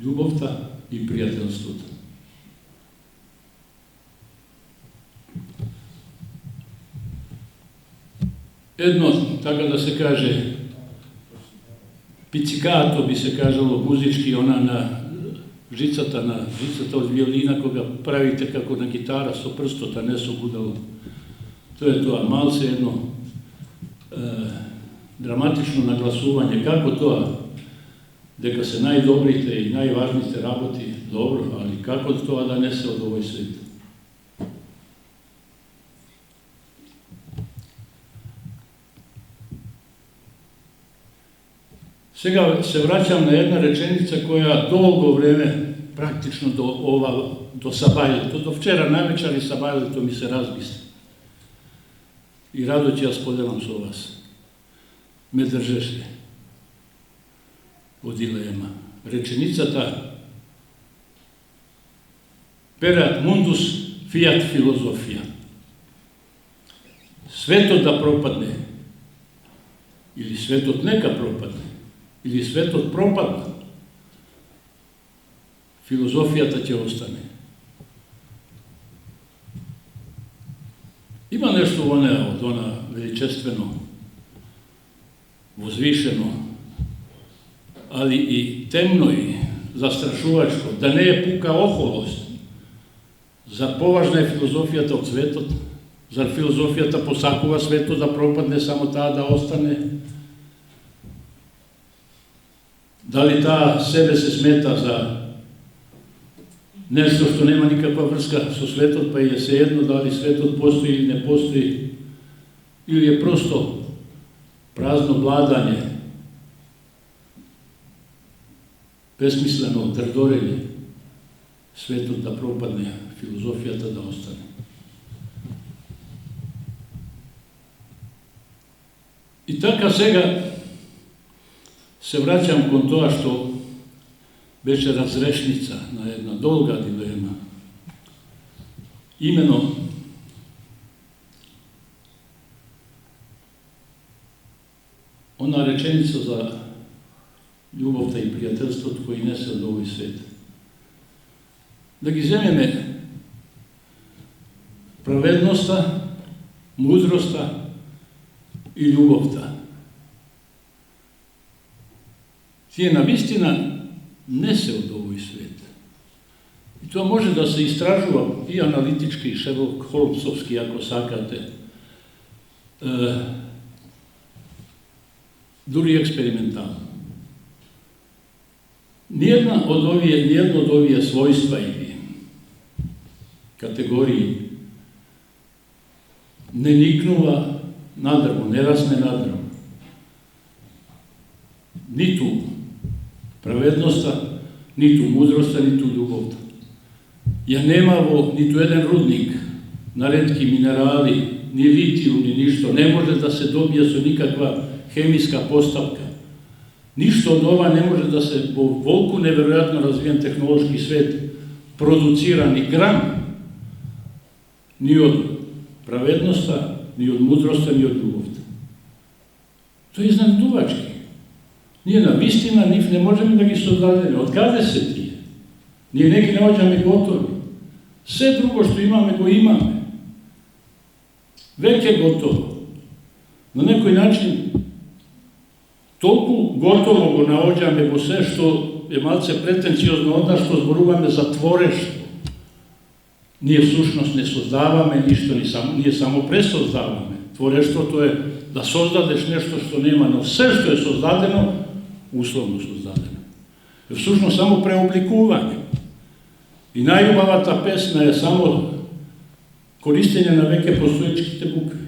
Љубовта и пријателството. Едно, така да се каже, пицикато би се кажало музички, она на жицата од виолина, кога правите како на гитара со прстот, а не со гудало. Тоа е тоа, малце едно драматично нагласување. Како тоа? Дека се најдобрите и најважните работи, добро, али како тоа да не се од овој свет? Сега се враќам на една реченица која долго време, практично до сабајлето, до вчера највечер и сабајлето ми се разбисна. И радо ќе ја споделам со вас. Ме држеше во дилема. Реченицата Перат мундус фиат филозофија. Светот да пропадне, или светот нека пропадне, или светот пропадна, филозофијата ќе остане. Има нешто во неа од она величествено, возвишено, али и темно и застрашувачко, да не е пука охолост. Зар поважна е филозофијата од светот? Зар филозофијата посакува светот да пропадне, само таа да остане? Дали таа себе се смета за нешто што нема никаква врска со светот, па е сеедно дали светот постои или не постои, или е просто празно владање, бесмислено трдорење, светот да пропадне, филозофијата да остане. И така сега се враќам кон тоа што беше разрешница на една долга дилема. Имено, она реченица за љубовта и пријателството кои не се од овој свет. Да ги земеме праведноста, мудроста и љубовта. Тие навистина не се од овој свет. И тоа може да се истражува и аналитички, и Шерлок Холмсовски, ако сакате, дури експериментално. Ниедно од овие својства или категории не никнува надрво, не расне надрво. Ниту праведноста, ниту мудроста, ниту љубовта. Ја нема во ниту еден рудник на ретки минерали, ни литиум, ни ништо. Не може да се добие со никаква хемиска поставка. Ништо од ова не може да се во волку неверојатно развиен технолошки свет продуцира ни грам ни од праведноста, ни од мудроста, ни од љубовта. Тоа е изненадувачки. Ние на вистина нив не можеме да ги создадеме. Од каде се тие? Ние не ги наоѓаме готови. Се друго што имаме, го имаме. Веќе готово. На некој начин толку готово го наоѓаме во се што е малце претенциозно од нас што зборуваме за творештво. Ние всушност не создаваме ништо, ние само пресоздаваме. Творештвото е да создадеш нешто што нема, но се што е создадено, условно создадено. Е всушност само преобликување. И најубавата песна е само користење на веќе постоечките букви.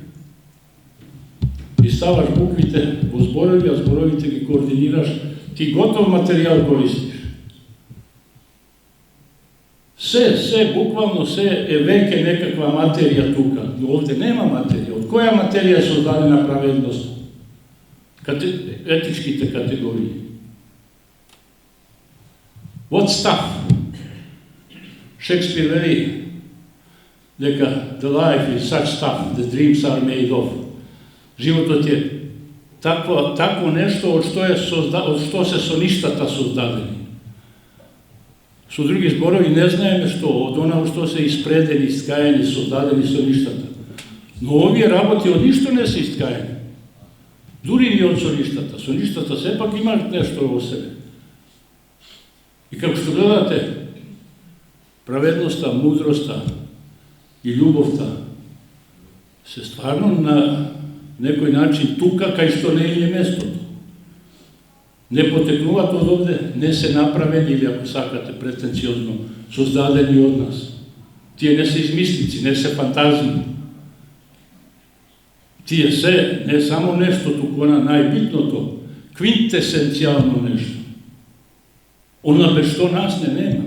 И ставаш буквите во зборови, а зборовите ги координираш, ти готов материјал користиш. Се, буквално се е веќе некаква материја тука. Но овде нема материја. Од која материја е создадена праведност? Етичките категории. What stuff? Шекспир вели дека the life is such stuff, the dreams are made of. Животот е такво нешто од што се со ништата создадени. Со други зборови не знаеме што од она што се испредени, искаени, создадени со ништата. Но овие работи од ништо не се искаени. Дури и од со ништата. Со ништата сепак имаат нешто во себе. И како што гледате, праведноста, мудроста и љубовта се стварно на некој начин тука кај што не е местото. Не потекнуваат од овде, не се направени или ако сакате претенциозно создадени од нас. Тие не се измислици, не се фантазми. Тие се не само нешто, туку на најбитното, квинтесенцијално нешто. Она без што нас нема.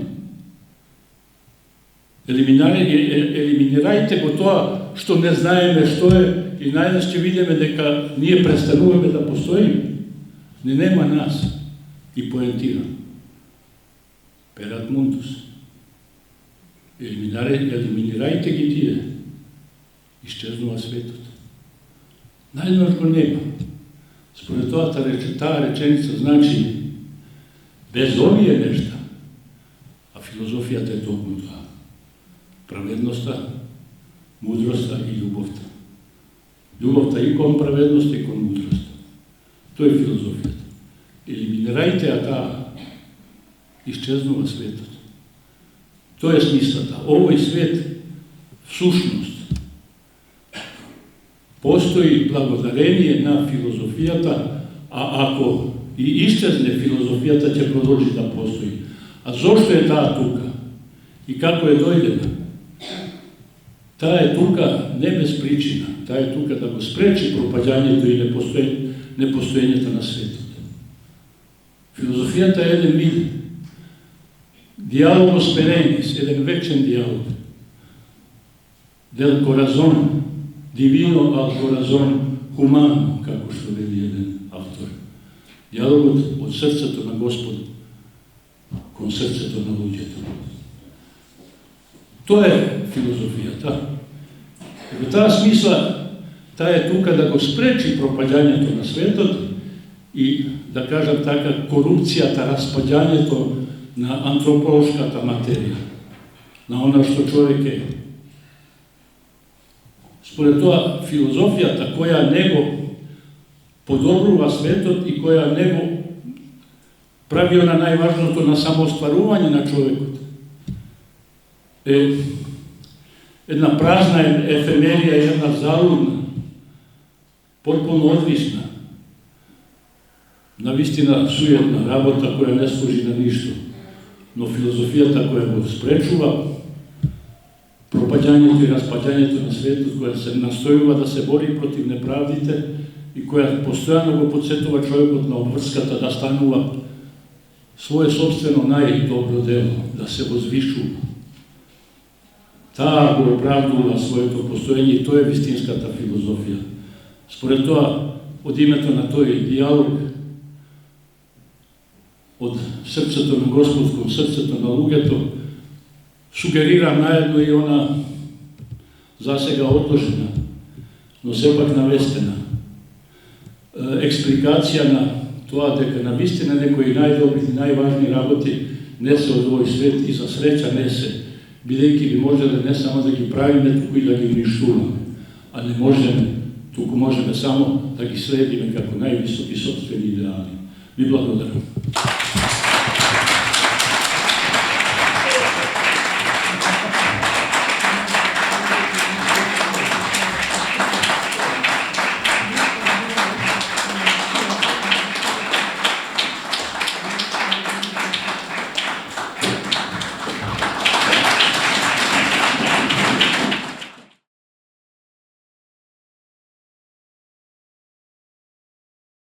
Елиминирајте го тоа што не знаеме што е и најдеш ќе видиме дека ние престануваме да постоиме. Не нема нас. И поентирам. Перат мунтус. Елиминирајте ги тие. Исчезнува светот. Најднаш го нема. Според тоа таа реченица значи без овие нешта, а филозофијата е токму тоа. Праведноста, мудроста и љубовта. Љубовта и кон праведноста и кон мудроста. Тоа е филозофијата. Елиминирајте ја таа, исчезнува светот. Тоа е смислата. Овој свет, всушност, постои благодарение на филозофијата, а ако и исчезне филозофијата, ќе продолжи да постои. А зошто е таа тука? И како е дојдена? Таа е тука не без причина. Таа е тука да го спречи пропаѓањето и непостоењето на светот. Филозофијата е еден вид диалогос перенис, еден вечен диалог. Del corazon divino al corazon humano, како што вели еден автор. Диалогот од срцето на Господ кон срцето на луѓето. Тоа е филозофијата. Во таа смисла, таа е тука да го спречи пропаѓањето на светот и, да кажам така, корупцијата, распаѓањето на антрополошката материја, на она што човек е. Според тоа, филозофијата која него подобрува светот и која него прави она најважното на самоостварување на човекот, е една празна ефемерија, една залудна, потpuno одвисна, навистина суетна работа која не служи на ништо, но филозофијата која го спречува пропаѓањето и распаѓањето на светот, која се настојува да се бори против неправдите и која постојано го подсетува човекот на обврската да станува свое собствено најдобро дело, да се возвишува. Таа го оправдува своето постоење и тоа е вистинската филозофија. Според тоа, од името на тој диалог, од срцето на Господ кон срцето на луѓето, сугерирам наедно и она засега одложена, но сепак навестена експликација на тоа дека навистина некои најдобри и најважни работи не се од овој свет и за среќа не се, бидејќи би можеле не само да ги правиме, туку и да ги уништуваме, а не можеме, туку можеме само да ги следиме како највисоки собствени идеали. Ви благодарам.